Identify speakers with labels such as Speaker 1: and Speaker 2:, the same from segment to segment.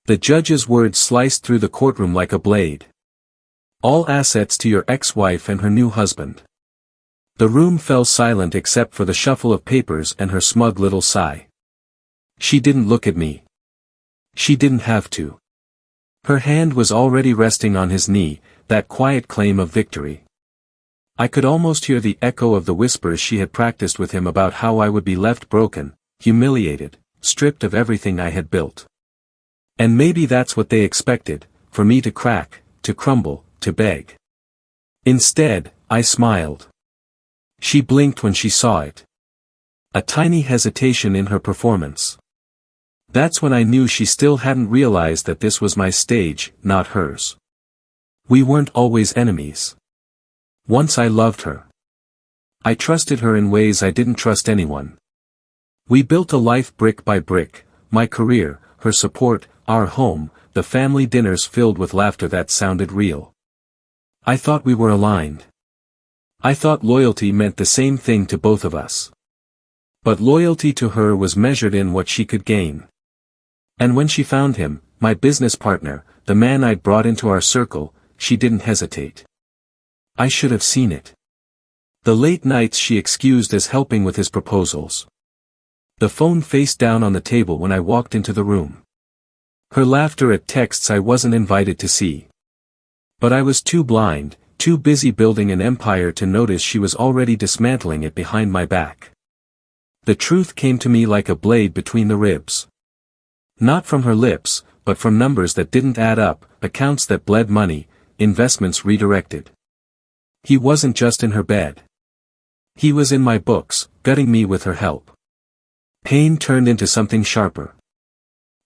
Speaker 1: The judge's words sliced through the courtroom like a blade. All assets to your ex-wife and her new husband. The room fell silent except for the shuffle of papers and her smug little sigh. She didn't look at me. She didn't have to. Her hand was already resting on his knee, that quiet claim of victory. I could almost hear the echo of the whispers she had practiced with him about how I would be left broken, humiliated, stripped of everything I had built. And maybe that's what they expected, for me to crack, to crumble, to beg. Instead, I smiled. She blinked when she saw it. A tiny hesitation in her performance. That's when I knew she still hadn't realized that this was my stage, not hers. We weren't always enemies. Once I loved her. I trusted her in ways I didn't trust anyone. We built a life brick by brick, my career, her support, our home, the family dinners filled with laughter that sounded real. I thought we were aligned. I thought loyalty meant the same thing to both of us. But loyalty to her was measured in what she could gain. And when she found him, my business partner, the man I'd brought into our circle, she didn't hesitate. I should have seen it. The late nights she excused as helping with his proposals. The phone face down on the table when I walked into the room. Her laughter at texts I wasn't invited to see. But I was too blind, too busy building an empire to notice she was already dismantling it behind my back. The truth came to me like a blade between the ribs. Not from her lips, but from numbers that didn't add up, accounts that bled money, investments redirected. He wasn't just in her bed. He was in my books, gutting me with her help. Pain turned into something sharper.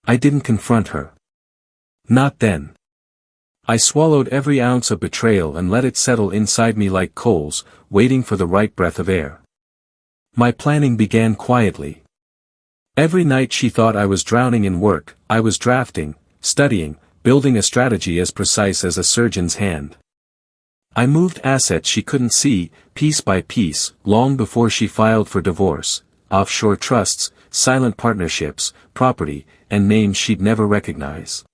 Speaker 1: I didn't confront her. Not then. I swallowed every ounce of betrayal and let it settle inside me like coals, waiting for the right breath of air. My planning began quietly. Every night she thought I was drowning in work, I was drafting, studying, building a strategy as precise as a surgeon's hand. I moved assets she couldn't see, piece by piece, long before she filed for divorce, offshore trusts, silent partnerships, property, and names she'd never recognize.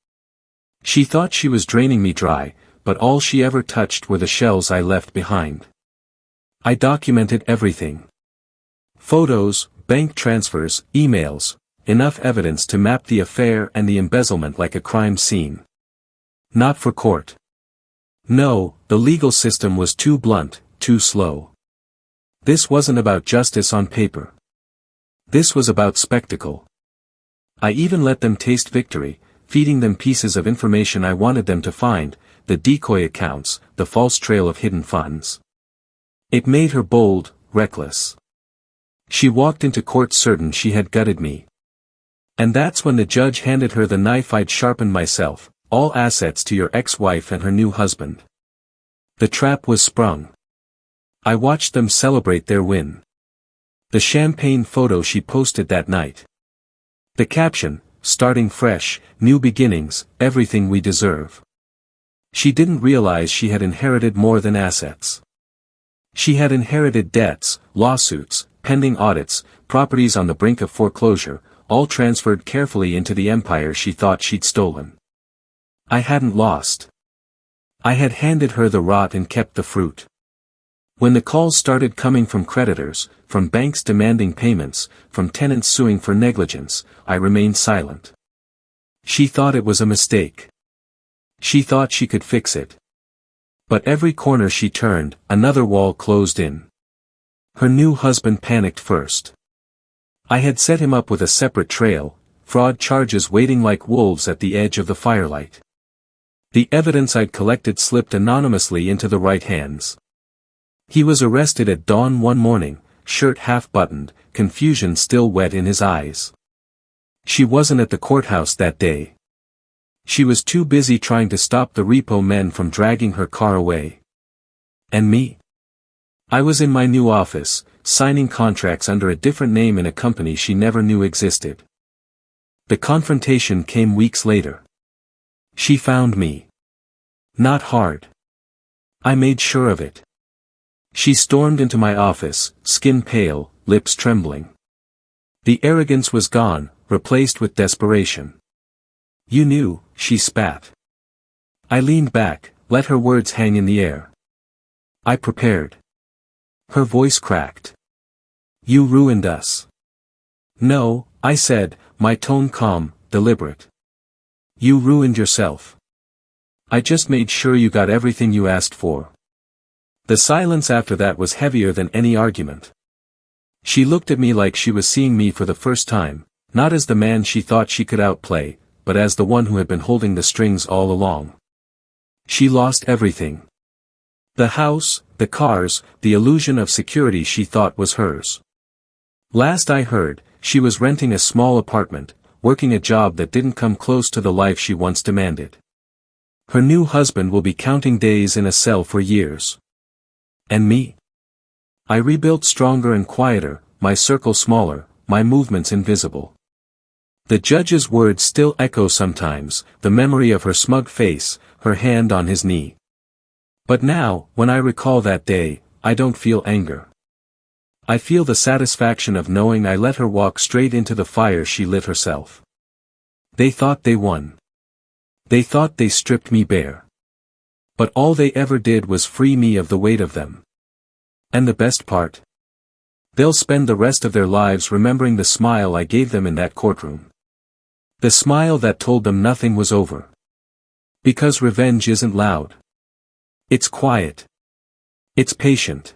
Speaker 1: She thought she was draining me dry, but all she ever touched were the shells I left behind. I documented everything. Photos, bank transfers, emails, enough evidence to map the affair and the embezzlement like a crime scene. Not for court. No, the legal system was too blunt, too slow. This wasn't about justice on paper. This was about spectacle. I even let them taste victory, feeding them pieces of information I wanted them to find, the decoy accounts, the false trail of hidden funds. It made her bold, reckless. She walked into court certain she had gutted me. And that's when the judge handed her the knife I'd sharpened myself, all assets to your ex-wife and her new husband. The trap was sprung. I watched them celebrate their win. The champagne photo she posted that night. The caption, starting fresh, new beginnings, everything we deserve. She didn't realize she had inherited more than assets. She had inherited debts, lawsuits, pending audits, properties on the brink of foreclosure, all transferred carefully into the empire she thought she'd stolen. I hadn't lost. I had handed her the rot and kept the fruit. When the calls started coming from creditors, from banks demanding payments, from tenants suing for negligence, I remained silent. She thought it was a mistake. She thought she could fix it. But every corner she turned, another wall closed in. Her new husband panicked first. I had set him up with a separate trail, fraud charges waiting like wolves at the edge of the firelight. The evidence I'd collected slipped anonymously into the right hands. He was arrested at dawn one morning, shirt half-buttoned, confusion still wet in his eyes. She wasn't at the courthouse that day. She was too busy trying to stop the repo men from dragging her car away. And me? I was in my new office, signing contracts under a different name in a company she never knew existed. The confrontation came weeks later. She found me. Not hard. I made sure of it. She stormed into my office, skin pale, lips trembling. The arrogance was gone, replaced with desperation. You knew, she spat. I leaned back, let her words hang in the air. I prepared. Her voice cracked. You ruined us. No, I said, my tone calm, deliberate. You ruined yourself. I just made sure you got everything you asked for. The silence after that was heavier than any argument. She looked at me like she was seeing me for the first time, not as the man she thought she could outplay, but as the one who had been holding the strings all along. She lost everything. The house, the cars, the illusion of security she thought was hers. Last I heard, she was renting a small apartment, working a job that didn't come close to the life she once demanded. Her new husband will be counting days in a cell for years. And me? I rebuilt stronger and quieter, my circle smaller, my movements invisible. The judge's words still echo sometimes, the memory of her smug face, her hand on his knee. But now, when I recall that day, I don't feel anger. I feel the satisfaction of knowing I let her walk straight into the fire she lit herself. They thought they won. They thought they stripped me bare. But all they ever did was free me of the weight of them. And the best part? They'll spend the rest of their lives remembering the smile I gave them in that courtroom. The smile that told them nothing was over. Because revenge isn't loud. It's quiet. It's patient.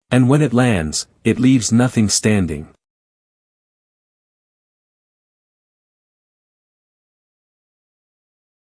Speaker 1: And when it lands, it leaves nothing standing.